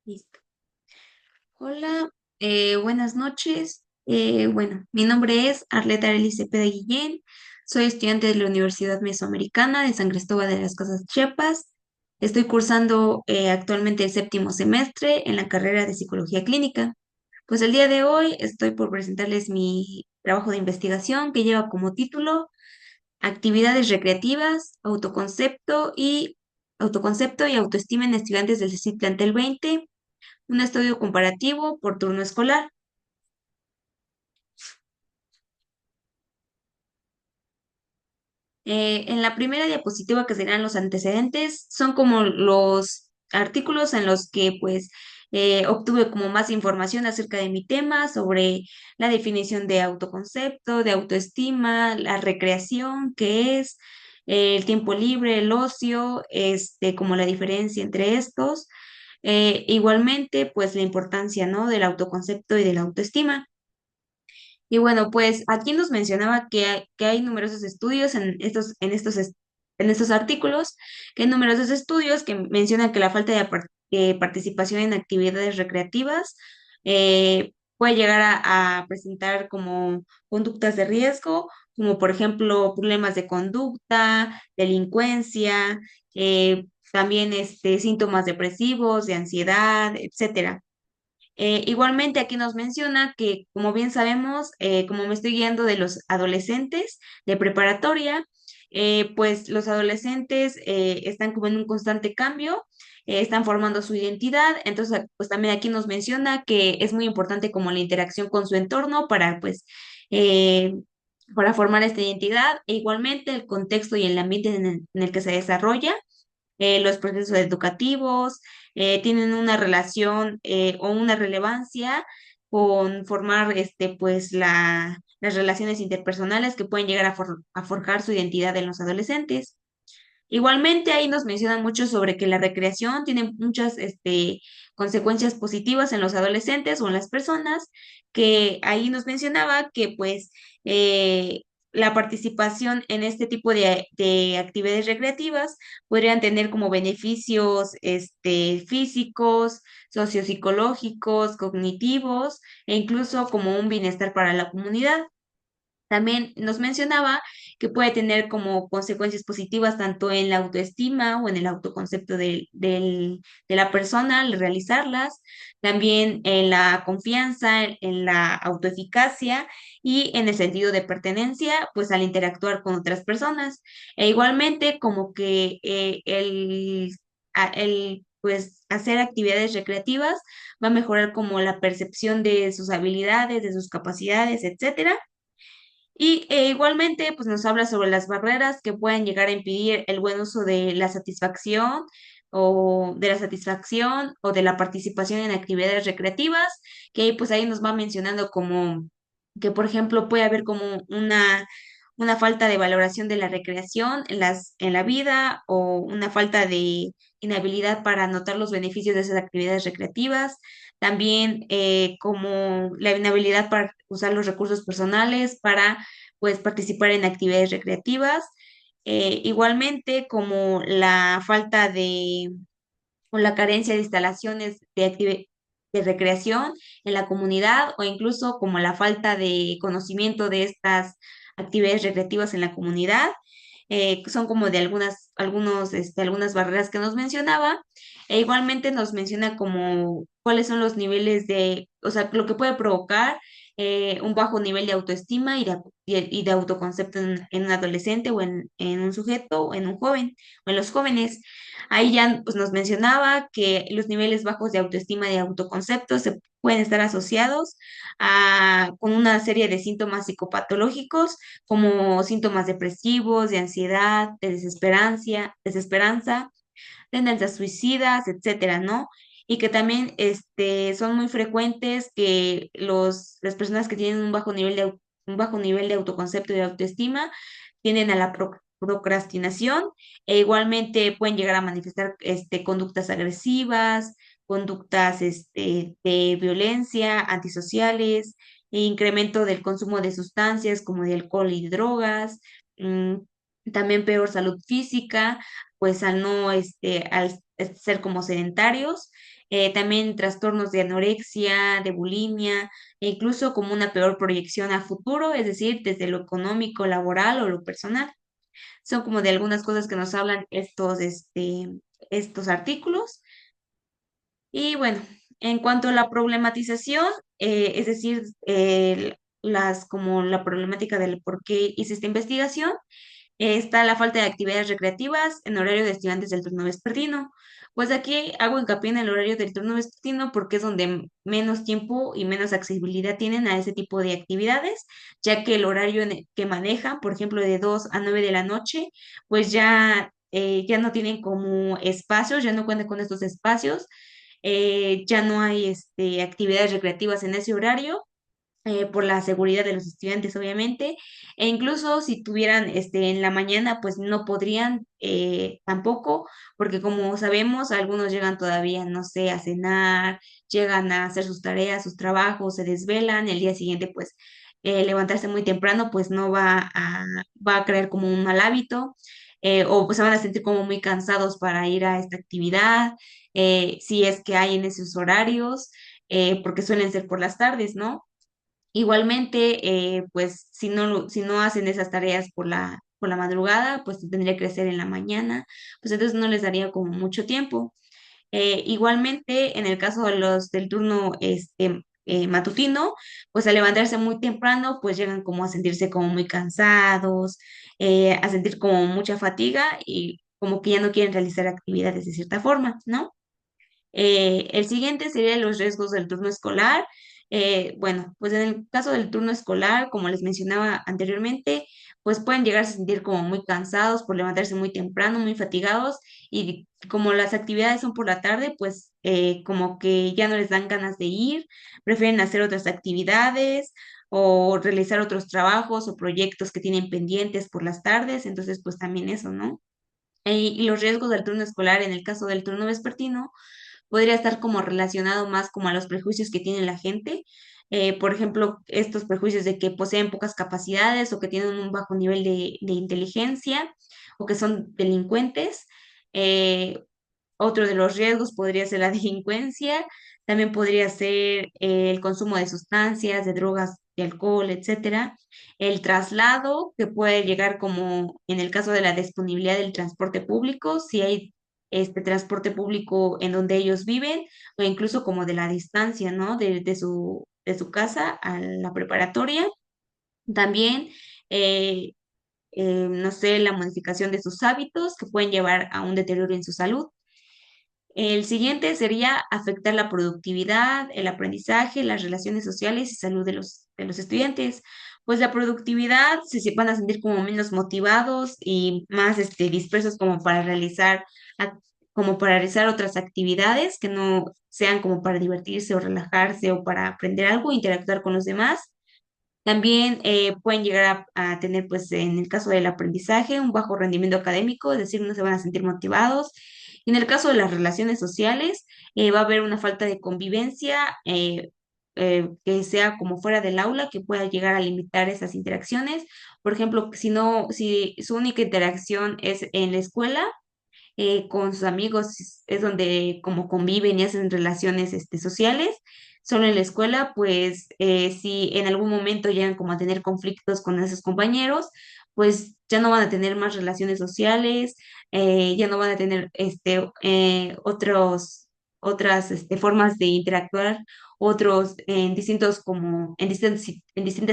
Listo. Hola, buenas noches. Bueno, mi nombre es Arleta Arely Cepeda Guillén. Soy estudiante de la Universidad Mesoamericana de San Cristóbal de las Casas Chiapas. Estoy cursando actualmente el séptimo semestre en la carrera de Psicología Clínica. Pues el día de hoy estoy por presentarles mi trabajo de investigación que lleva como título Actividades recreativas, autoconcepto y autoestima en estudiantes del CECIT Plantel 20, un estudio comparativo por turno escolar. En la primera diapositiva, que serían los antecedentes, son como los artículos en los que pues obtuve como más información acerca de mi tema sobre la definición de autoconcepto, de autoestima, la recreación, qué es, el tiempo libre, el ocio, como la diferencia entre estos. Igualmente, pues la importancia, ¿no? Del autoconcepto y de la autoestima. Y bueno, pues aquí nos mencionaba que hay numerosos estudios en estos artículos, que hay numerosos estudios que mencionan que la falta de participación en actividades recreativas puede llegar a presentar como conductas de riesgo, como por ejemplo problemas de conducta, delincuencia, también síntomas depresivos, de ansiedad, etcétera. Igualmente aquí nos menciona que, como bien sabemos, como me estoy guiando de los adolescentes de preparatoria, pues los adolescentes están como en un constante cambio, están formando su identidad, entonces pues también aquí nos menciona que es muy importante como la interacción con su entorno eh, para formar esta identidad, e igualmente el contexto y el ambiente en el que se desarrolla los procesos educativos, tienen una relación o una relevancia con formar pues las relaciones interpersonales que pueden llegar a forjar su identidad en los adolescentes. Igualmente, ahí nos mencionan mucho sobre que la recreación tiene muchas consecuencias positivas en los adolescentes o en las personas, que ahí nos mencionaba que pues eh, la participación en este tipo de actividades recreativas podrían tener como beneficios físicos, sociopsicológicos, cognitivos e incluso como un bienestar para la comunidad. También nos mencionaba que puede tener como consecuencias positivas tanto en la autoestima o en el autoconcepto de la persona al realizarlas, también en la confianza, en la autoeficacia y en el sentido de pertenencia, pues al interactuar con otras personas. E igualmente como que pues hacer actividades recreativas va a mejorar como la percepción de sus habilidades, de sus capacidades, etcétera, y igualmente, pues nos habla sobre las barreras que pueden llegar a impedir el buen uso de la satisfacción o de la participación en actividades recreativas, que pues ahí nos va mencionando como que, por ejemplo, puede haber como una falta de valoración de la recreación en la vida o una falta de inhabilidad para notar los beneficios de esas actividades recreativas, también como la inhabilidad para usar los recursos personales para pues participar en actividades recreativas. Igualmente como la falta de o la carencia de instalaciones de recreación en la comunidad o incluso como la falta de conocimiento de estas actividades recreativas en la comunidad. Son como de algunas barreras que nos mencionaba. E igualmente nos menciona como cuáles son los niveles o sea, lo que puede provocar un bajo nivel de autoestima y de autoconcepto en un adolescente o en un sujeto o en un joven o en los jóvenes. Ahí ya pues, nos mencionaba que los niveles bajos de autoestima y de autoconcepto se pueden estar asociados con una serie de síntomas psicopatológicos como síntomas depresivos, de ansiedad, de desesperanza, tendencias suicidas, etcétera, ¿no? Y que también son muy frecuentes que las personas que tienen un bajo nivel de autoconcepto y de autoestima tienden a la procrastinación e igualmente pueden llegar a manifestar conductas agresivas, conductas de violencia, antisociales, e incremento del consumo de sustancias como de alcohol y drogas, mm, también peor salud física, pues al no, al ser como sedentarios, también trastornos de anorexia, de bulimia, e incluso como una peor proyección a futuro, es decir, desde lo económico, laboral o lo personal. Son como de algunas cosas que nos hablan estos artículos. Y bueno, en cuanto a la problematización, es decir, como la problemática del por qué hice esta investigación, está la falta de actividades recreativas en horario de estudiantes del turno vespertino. Pues aquí hago hincapié en el horario del turno vespertino porque es donde menos tiempo y menos accesibilidad tienen a ese tipo de actividades, ya que el horario que manejan, por ejemplo, de 2 a 9 de la noche, pues ya no tienen como espacios, ya no cuentan con estos espacios, ya no hay actividades recreativas en ese horario por la seguridad de los estudiantes, obviamente, e incluso si tuvieran en la mañana, pues no podrían tampoco, porque como sabemos, algunos llegan todavía, no sé, a cenar, llegan a hacer sus tareas, sus trabajos, se desvelan, el día siguiente, pues levantarse muy temprano, pues no va a crear como un mal hábito. O pues se van a sentir como muy cansados para ir a esta actividad, si es que hay en esos horarios, porque suelen ser por las tardes, ¿no? Igualmente, pues si no hacen esas tareas por la madrugada, pues tendría que hacer en la mañana, pues entonces no les daría como mucho tiempo. Igualmente, en el caso de los del turno matutino, pues al levantarse muy temprano, pues llegan como a sentirse como muy cansados, a sentir como mucha fatiga y como que ya no quieren realizar actividades de cierta forma, ¿no? El siguiente sería los riesgos del turno escolar. Bueno, pues en el caso del turno escolar, como les mencionaba anteriormente, pues pueden llegar a sentir como muy cansados por levantarse muy temprano, muy fatigados y como las actividades son por la tarde, pues como que ya no les dan ganas de ir, prefieren hacer otras actividades o realizar otros trabajos o proyectos que tienen pendientes por las tardes, entonces pues también eso, ¿no? Y los riesgos del turno escolar en el caso del turno vespertino podría estar como relacionado más como a los prejuicios que tiene la gente. Por ejemplo, estos prejuicios de que poseen pocas capacidades o que tienen un bajo nivel de inteligencia o que son delincuentes. Eh, Otro de los riesgos podría ser la delincuencia, también podría ser el consumo de sustancias, de drogas, de alcohol, etcétera. El traslado, que puede llegar como en el caso de la disponibilidad del transporte público, si hay este transporte público en donde ellos viven, o incluso como de la distancia, ¿no? De su casa a la preparatoria. También, eh, no sé, la modificación de sus hábitos que pueden llevar a un deterioro en su salud. El siguiente sería afectar la productividad, el aprendizaje, las relaciones sociales y salud de los estudiantes. Pues la productividad se van a sentir como menos motivados y más dispersos como para ac- como para realizar otras actividades que no sean como para divertirse o relajarse o para aprender algo, interactuar con los demás. También pueden llegar a tener, pues, en el caso del aprendizaje, un bajo rendimiento académico, es decir, no se van a sentir motivados. Y en el caso de las relaciones sociales, va a haber una falta de convivencia que sea como fuera del aula, que pueda llegar a limitar esas interacciones. Por ejemplo, si su única interacción es en la escuela, con sus amigos es donde como conviven y hacen relaciones sociales. Solo en la escuela, pues si en algún momento llegan como a tener conflictos con esos compañeros, pues ya no van a tener más relaciones sociales, ya no van a tener otras formas de interactuar, otros en distintas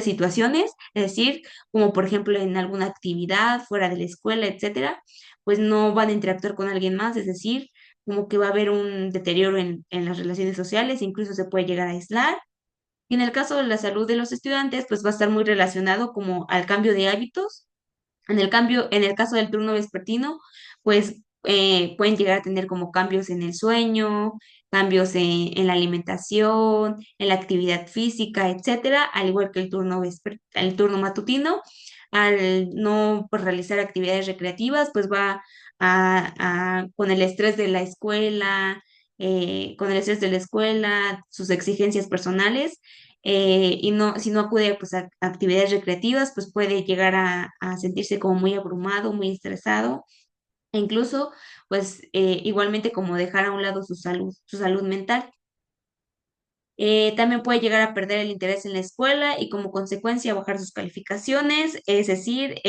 situaciones, es decir, como por ejemplo en alguna actividad fuera de la escuela, etcétera, pues no van a interactuar con alguien más, es decir, como que va a haber un deterioro en las relaciones sociales, incluso se puede llegar a aislar. Y en el caso de la salud de los estudiantes, pues va a estar muy relacionado como al cambio de hábitos. En el caso del turno vespertino, pues pueden llegar a tener como cambios en el sueño, cambios en la alimentación, en la actividad física, etcétera, al igual que el turno matutino. Al no pues, realizar actividades recreativas, pues va con el estrés de la escuela, con el estrés de la escuela, sus exigencias personales, y no, si no acude pues, a actividades recreativas, pues puede llegar a sentirse como muy abrumado, muy estresado. e incluso, pues, igualmente como dejar a un lado su salud mental. También puede llegar a perder el interés en la escuela y como consecuencia bajar sus calificaciones, es decir,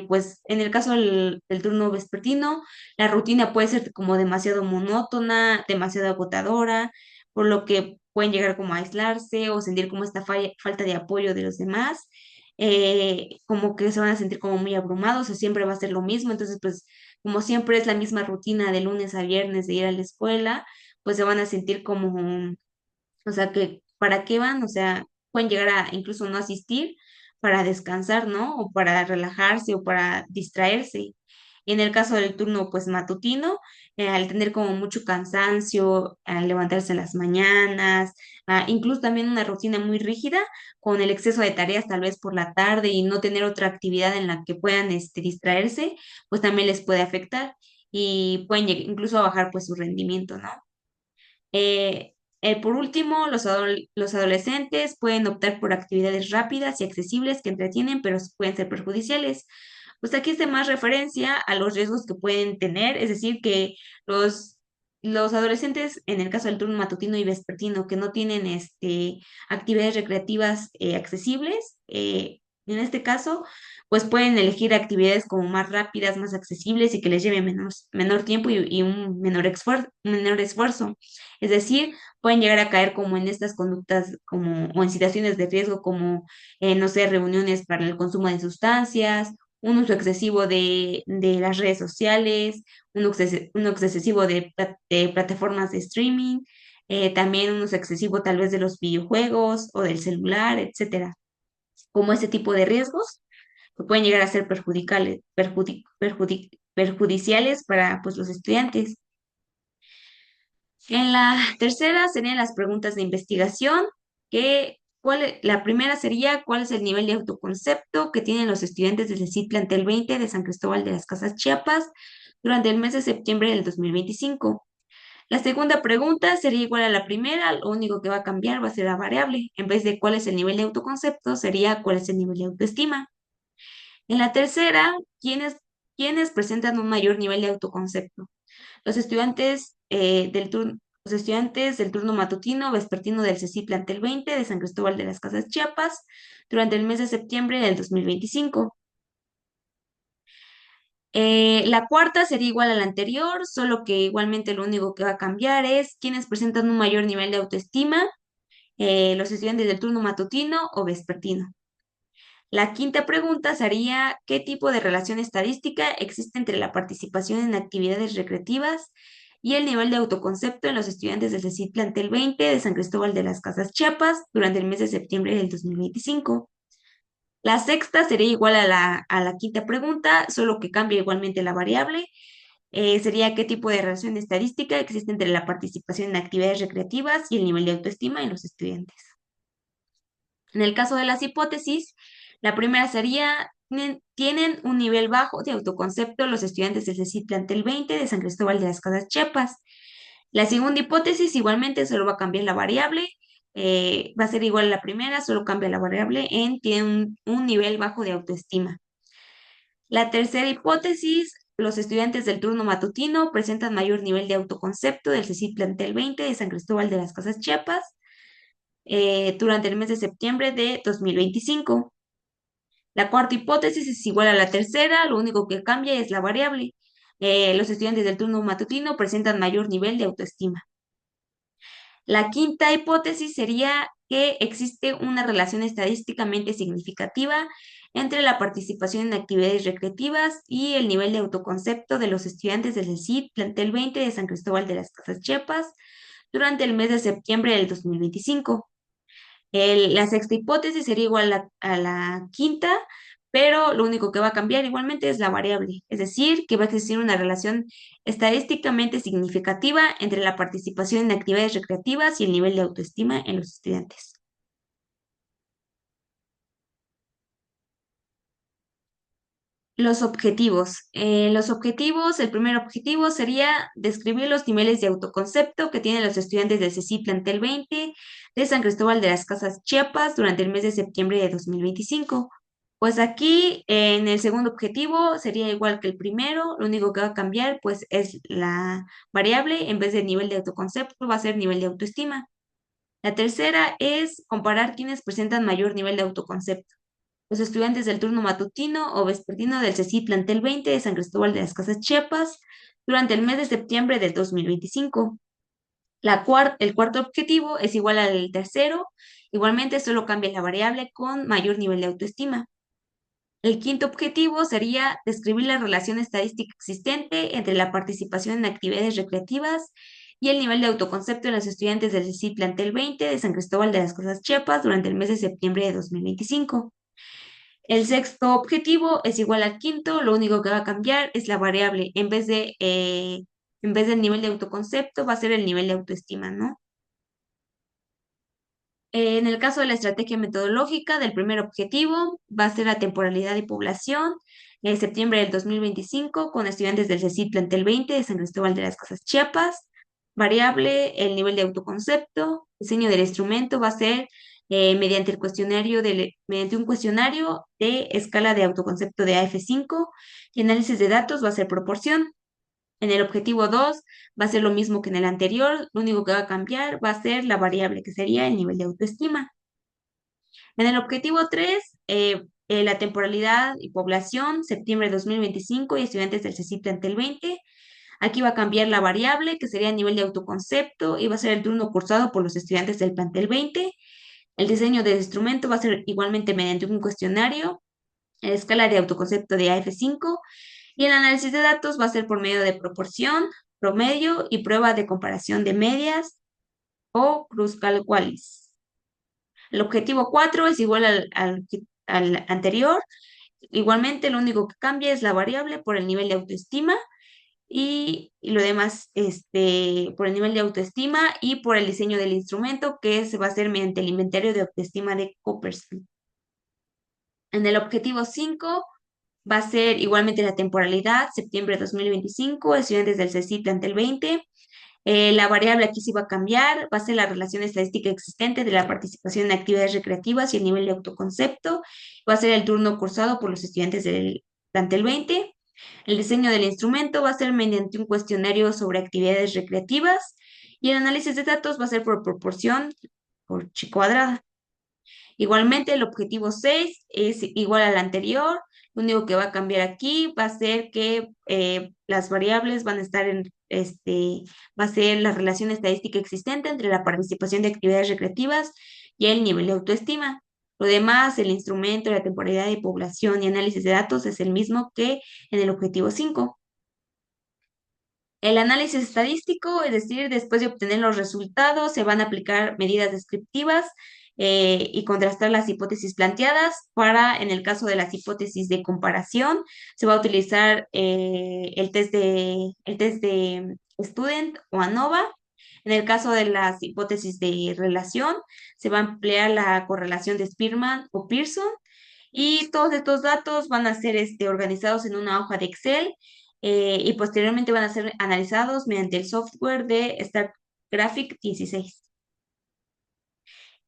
pues en el caso del turno vespertino, la rutina puede ser como demasiado monótona, demasiado agotadora, por lo que pueden llegar como a aislarse o sentir como esta falta de apoyo de los demás, como que se van a sentir como muy abrumados o siempre va a ser lo mismo, entonces pues como siempre es la misma rutina de lunes a viernes de ir a la escuela, pues se van a sentir como, o sea, que ¿para qué van? O sea, pueden llegar a incluso no asistir para descansar, ¿no? O para relajarse o para distraerse. Y en el caso del turno, pues matutino, al tener como mucho cansancio, al levantarse en las mañanas, incluso también una rutina muy rígida, con el exceso de tareas tal vez por la tarde y no tener otra actividad en la que puedan distraerse, pues también les puede afectar y pueden incluso a bajar pues su rendimiento, ¿no? Eh, por último, los adolescentes pueden optar por actividades rápidas y accesibles que entretienen, pero pueden ser perjudiciales. Pues aquí es de más referencia a los riesgos que pueden tener, es decir, que los, los adolescentes, en el caso del turno matutino y vespertino, que no tienen actividades recreativas accesibles, en este caso, pues pueden elegir actividades como más rápidas, más accesibles y que les lleve menor tiempo y un menor esfuerzo. Es decir, pueden llegar a caer como en estas conductas como, o en situaciones de riesgo como, no sé, reuniones para el consumo de sustancias, un uso excesivo de las redes sociales, un uso excesivo de plataformas de streaming, también un uso excesivo tal vez de los videojuegos o del celular, etcétera. Como ese tipo de riesgos que pueden llegar a ser perjudiciales para pues, los estudiantes. En la tercera serían las preguntas de investigación, la primera sería ¿cuál es el nivel de autoconcepto que tienen los estudiantes del CIT Plantel 20 de San Cristóbal de las Casas Chiapas durante el mes de septiembre del 2025? La segunda pregunta sería igual a la primera, lo único que va a cambiar va a ser la variable. En vez de cuál es el nivel de autoconcepto, sería cuál es el nivel de autoestima. En la tercera, ¿quiénes presentan un mayor nivel de autoconcepto? Los estudiantes, los estudiantes del turno matutino vespertino del CECI Plantel 20 de San Cristóbal de las Casas Chiapas durante el mes de septiembre del 2025. La cuarta sería igual a la anterior, solo que igualmente lo único que va a cambiar es quiénes presentan un mayor nivel de autoestima, los estudiantes del turno matutino o vespertino. La quinta pregunta sería, ¿qué tipo de relación estadística existe entre la participación en actividades recreativas y el nivel de autoconcepto en los estudiantes del CECIT Plantel 20 de San Cristóbal de las Casas Chiapas durante el mes de septiembre del 2025? La sexta sería igual a la quinta pregunta, solo que cambia igualmente la variable. Sería qué tipo de relación estadística existe entre la participación en actividades recreativas y el nivel de autoestima en los estudiantes. En el caso de las hipótesis, la primera sería, tienen un nivel bajo de autoconcepto los estudiantes del CECIT Plantel 20 de San Cristóbal de las Casas Chiapas. La segunda hipótesis igualmente solo va a cambiar la variable, va a ser igual a la primera, solo cambia la variable en tiene un nivel bajo de autoestima. La tercera hipótesis, los estudiantes del turno matutino presentan mayor nivel de autoconcepto del CECIT Plantel 20 de San Cristóbal de las Casas Chiapas durante el mes de septiembre de 2025. La cuarta hipótesis es igual a la tercera, lo único que cambia es la variable. Los estudiantes del turno matutino presentan mayor nivel de autoestima. La quinta hipótesis sería que existe una relación estadísticamente significativa entre la participación en actividades recreativas y el nivel de autoconcepto de los estudiantes del CECIT Plantel 20 de San Cristóbal de las Casas Chiapas durante el mes de septiembre del 2025. La sexta hipótesis sería igual a la quinta, pero lo único que va a cambiar igualmente es la variable, es decir, que va a existir una relación estadísticamente significativa entre la participación en actividades recreativas y el nivel de autoestima en los estudiantes. Los objetivos. Los objetivos, el primer objetivo sería describir los niveles de autoconcepto que tienen los estudiantes del CECI Plantel 20 de San Cristóbal de las Casas Chiapas durante el mes de septiembre de 2025. Pues aquí en el segundo objetivo sería igual que el primero, lo único que va a cambiar pues es la variable, en vez de nivel de autoconcepto va a ser nivel de autoestima. La tercera es comparar quienes presentan mayor nivel de autoconcepto. Los estudiantes del turno matutino o vespertino del CECI Plantel 20 de San Cristóbal de las Casas Chiapas durante el mes de septiembre del 2025. El cuarto objetivo es igual al tercero, igualmente solo cambia la variable con mayor nivel de autoestima. El quinto objetivo sería describir la relación estadística existente entre la participación en actividades recreativas y el nivel de autoconcepto de los estudiantes del CECI Plantel 20 de San Cristóbal de las Casas Chiapas durante el mes de septiembre de 2025. El sexto objetivo es igual al quinto, lo único que va a cambiar es la variable. En vez del nivel de autoconcepto, va a ser el nivel de autoestima, ¿no? En el caso de la estrategia metodológica del primer objetivo, va a ser la temporalidad de población, septiembre del 2025, con estudiantes del CECIT Plantel 20 de San Cristóbal de las Casas Chiapas. Variable, el nivel de autoconcepto. Diseño del instrumento va a ser mediante un cuestionario de escala de autoconcepto de AF5 y análisis de datos va a ser proporción. En el objetivo 2 va a ser lo mismo que en el anterior, lo único que va a cambiar va a ser la variable, que sería el nivel de autoestima. En el objetivo 3, la temporalidad y población, septiembre de 2025 y estudiantes del CECIT Plantel 20. Aquí va a cambiar la variable, que sería el nivel de autoconcepto, y va a ser el turno cursado por los estudiantes del plantel 20. El diseño del instrumento va a ser igualmente mediante un cuestionario, escala de autoconcepto de AF5, y el análisis de datos va a ser por medio de proporción, promedio y prueba de comparación de medias o Kruskal-Wallis. El objetivo 4 es igual al anterior. Igualmente, lo único que cambia es la variable por el nivel de autoestima y lo demás por el nivel de autoestima y por el diseño del instrumento que se va a hacer mediante el inventario de autoestima de Coppersmith. En el objetivo 5 va a ser igualmente la temporalidad, septiembre de 2025, estudiantes del CECI Plantel 20. La variable aquí sí va a cambiar, va a ser la relación estadística existente de la participación en actividades recreativas y el nivel de autoconcepto. Va a ser el turno cursado por los estudiantes del plantel 20. El diseño del instrumento va a ser mediante un cuestionario sobre actividades recreativas y el análisis de datos va a ser por proporción por chi cuadrada. Igualmente, el objetivo 6 es igual al anterior. Lo único que va a cambiar aquí va a ser que las variables van a estar va a ser la relación estadística existente entre la participación de actividades recreativas y el nivel de autoestima. Lo demás, el instrumento, la temporalidad de población y análisis de datos es el mismo que en el objetivo 5. El análisis estadístico, es decir, después de obtener los resultados, se van a aplicar medidas descriptivas y contrastar las hipótesis planteadas. En el caso de las hipótesis de comparación, se va a utilizar el test de Student o ANOVA. En el caso de las hipótesis de relación, se va a emplear la correlación de Spearman o Pearson. Y todos estos datos van a ser organizados en una hoja de Excel y posteriormente van a ser analizados mediante el software de StarGraphic 16.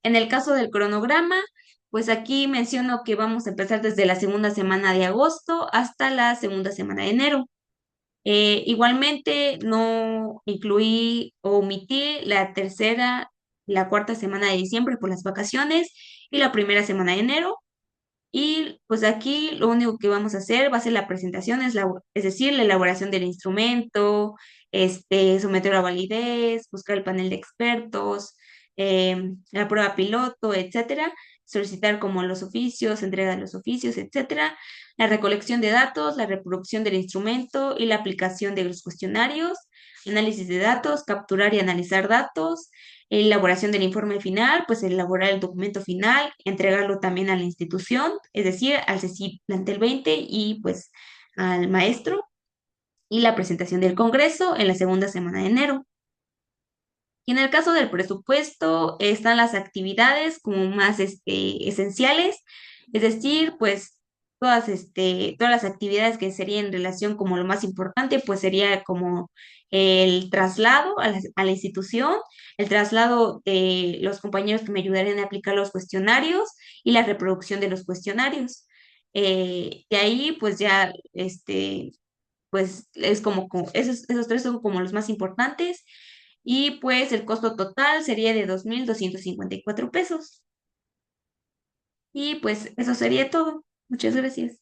En el caso del cronograma, pues aquí menciono que vamos a empezar desde la segunda semana de agosto hasta la segunda semana de enero. Igualmente, no incluí o omití la tercera, la cuarta semana de diciembre por las vacaciones y la primera semana de enero. Y pues aquí lo único que vamos a hacer va a ser la presentación, es decir, la elaboración del instrumento, someter a validez, buscar el panel de expertos, la prueba piloto, etcétera, solicitar como los oficios, entrega de los oficios, etcétera, la recolección de datos, la reproducción del instrumento y la aplicación de los cuestionarios, análisis de datos, capturar y analizar datos, elaboración del informe final, pues elaborar el documento final, entregarlo también a la institución, es decir, al CECI Plantel 20 y pues al maestro, y la presentación del Congreso en la segunda semana de enero. Y en el caso del presupuesto, están las actividades como más esenciales, es decir, pues todas las actividades que serían en relación como lo más importante, pues sería como el traslado a la institución, el traslado de los compañeros que me ayudarían a aplicar los cuestionarios y la reproducción de los cuestionarios. Y ahí pues ya, pues es esos tres son como los más importantes. Y pues el costo total sería de 2.254 pesos. Y pues eso sería todo. Muchas gracias.